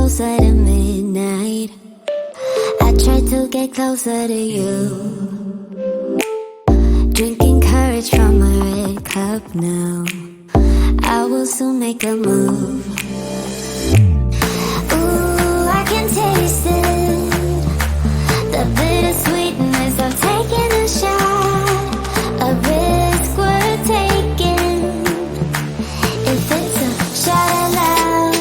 closer to midnight. I try to get closer to you. Drinking courage from a red cup now. I will soon make a move. Ooh, I can taste it, the bittersweetness of taking a shot, a risk worth taking. If it's a shot of love,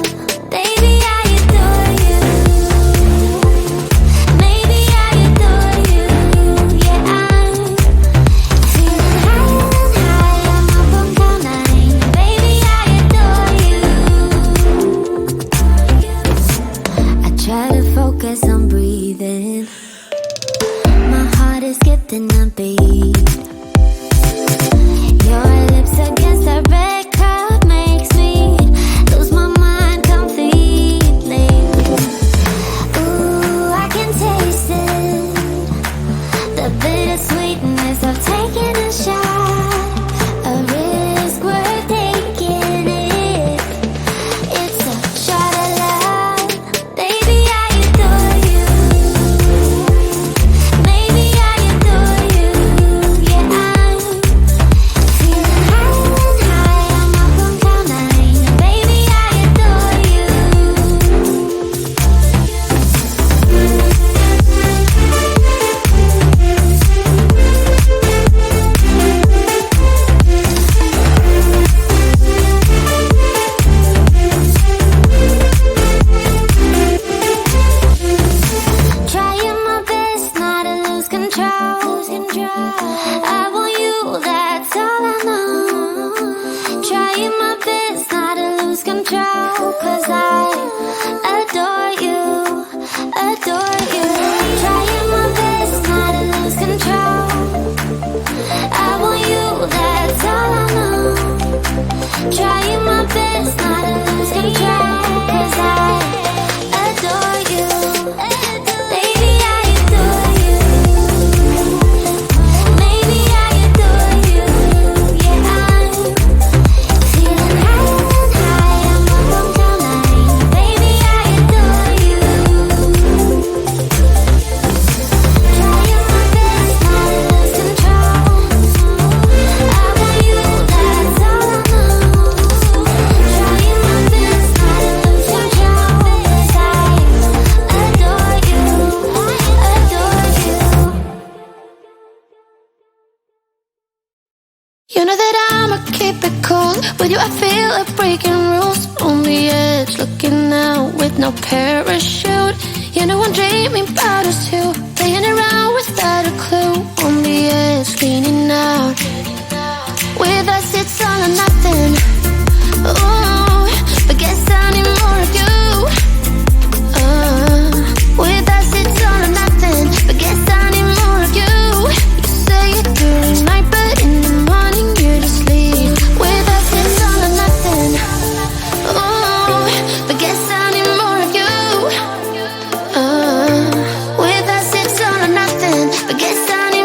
baby, I adore you. Maybe I adore you. Yeah, I'm feeling higher and higher. I'm up on cloud nine. Baby, I adore you. I try to focus on breathing. My heart is skipping a beat. Your lips against a red cup makes me lose my mind completely. Ooh, I can taste it, the bittersweetness of taking a shot, a risk worth taking it. It's a shot of love, baby, I adore you. Maybe I adore you. Yeah, I'm feeling higher and higher. I'm up on cloud nine. Baby, I adore you. Trying my best not to lose control. I want you, that's all I know. Trying my best not to lose control, 'cause I adore you, adore you. Trying my best not to lose control. I want you, that's all I know. Trying my best not to lose control, 'cause I adore you. Baby, I adore you. Maybe I adore you. Yeah, I'm feeling higher and higher. I'm up on cloud nine. Baby, I adore you. Trying my best not to lose control. I want you, that's all I know. Trying my best not to lose control, 'cause I adore you, adore you. You know that I'ma keep it cool. With you I feel like breaking rules. On the edge, looking out with no parachute. You know I'm dreaming about us too. Playing around without a clue. On the edge, leaning out. With us it's all or nothing. Ooh, but guess I need more of you. With us it's all or nothing. But guess I need more of you. You say it during night, but in the morning you're to sleep. With us it's all or nothing. Ooh, but guess I need more of you. With us it's all or nothing. But guess I need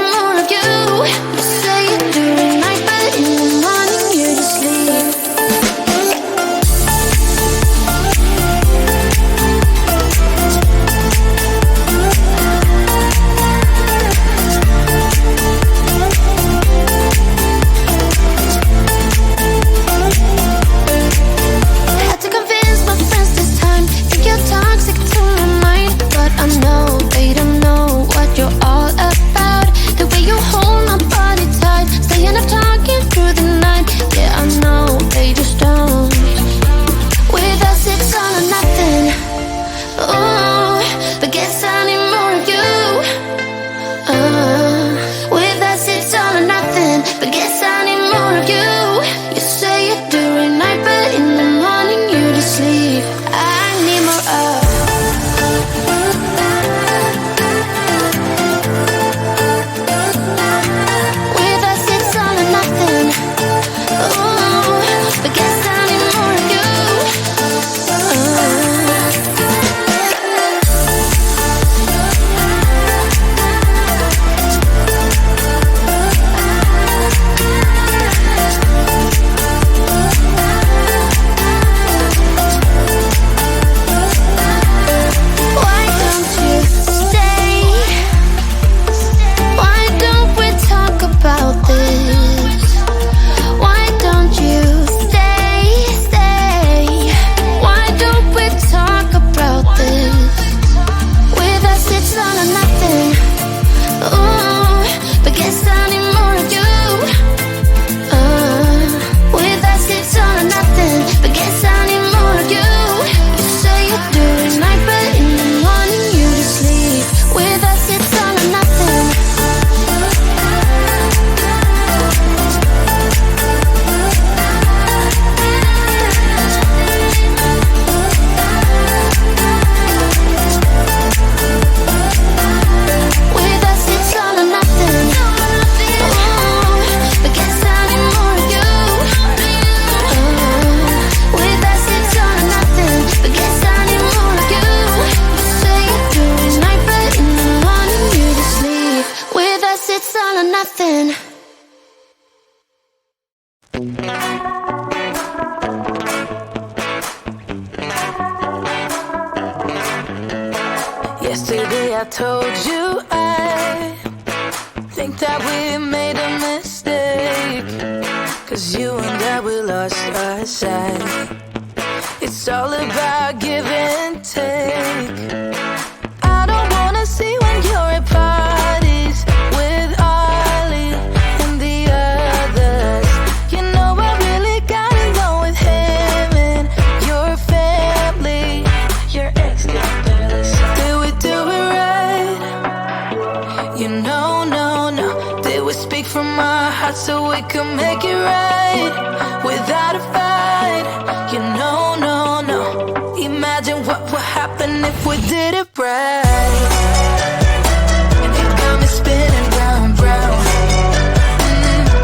it's all or nothing. Yesterday I told you I think that we made a mistake, 'cause you and I, we lost our sight. It's all about give and take. I don't wanna see when you're at parties with Ollie and the others. You know I really got along with him and your family. Your ex did barely say, did we do it right? You know, no. Did we speak from our hearts so we could make it right without a fight? You know, no. Imagine what would happen if we did it right. You got me spinning round, round.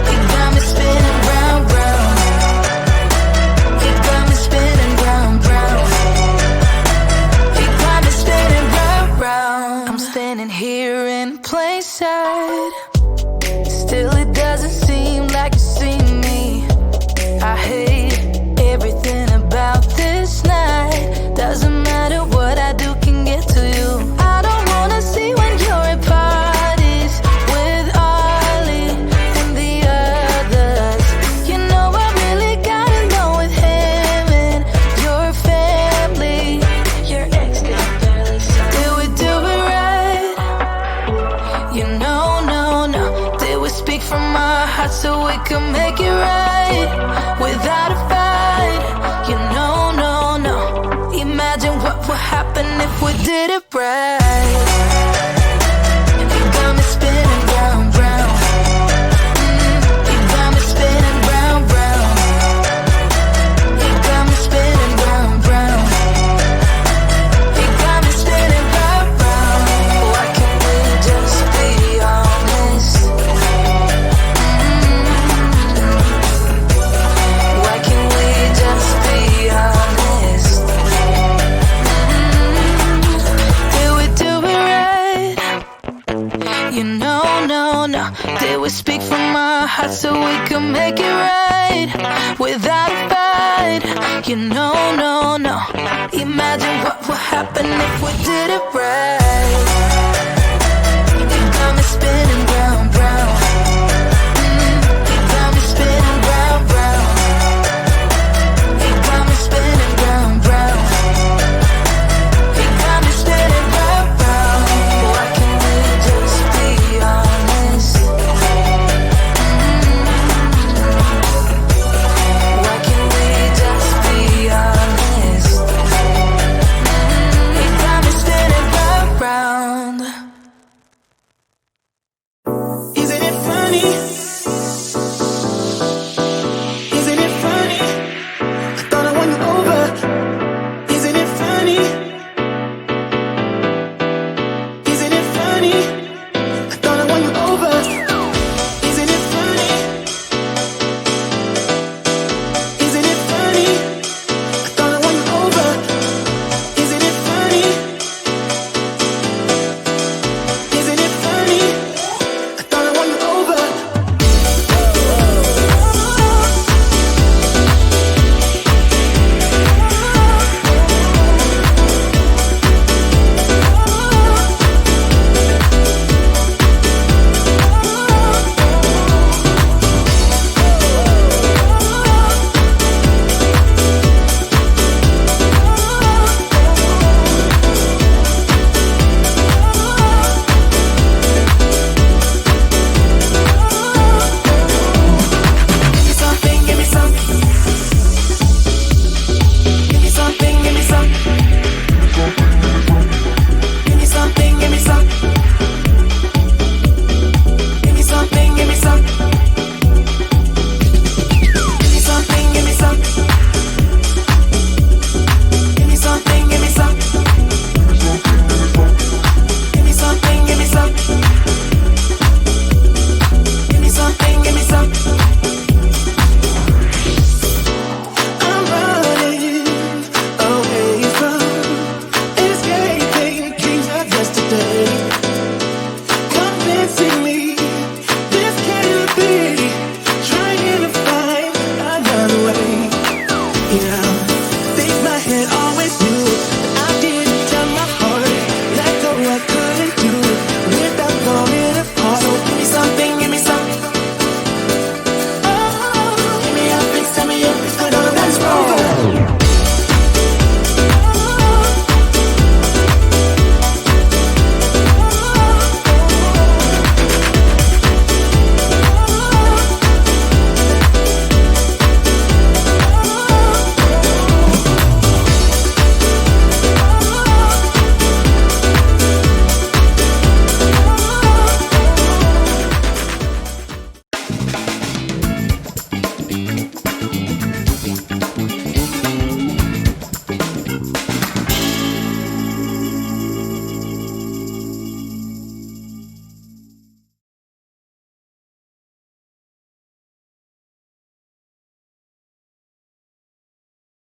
You got me spinning round, round. You got me spinning round, round. You got me spinning round, round. I'm standing here in plain sight. Still it doesn't seem like you see me. I hate everything about this night. Doesn't matter what I do can get to you. I don't wanna see when you're at parties with Ollie and the others. You know I really got along with him and your family. Your ex did barely say, did we do it right? You know, no. Did we speak from our hearts so we could make it right without a fight? You know, no. Imagine what would happen if we did it right. You got me spinning round, round. You got me spinning round, round. You got me spinning round, round. You got me spinning round, round. Why can't we just be honest? Why can't we just be honest? Did we do it right? You know, no. Did we speak from our hearts so we could make it right without a fight? You know, no. Imagine what would happen if we did it right. You got me spinning round,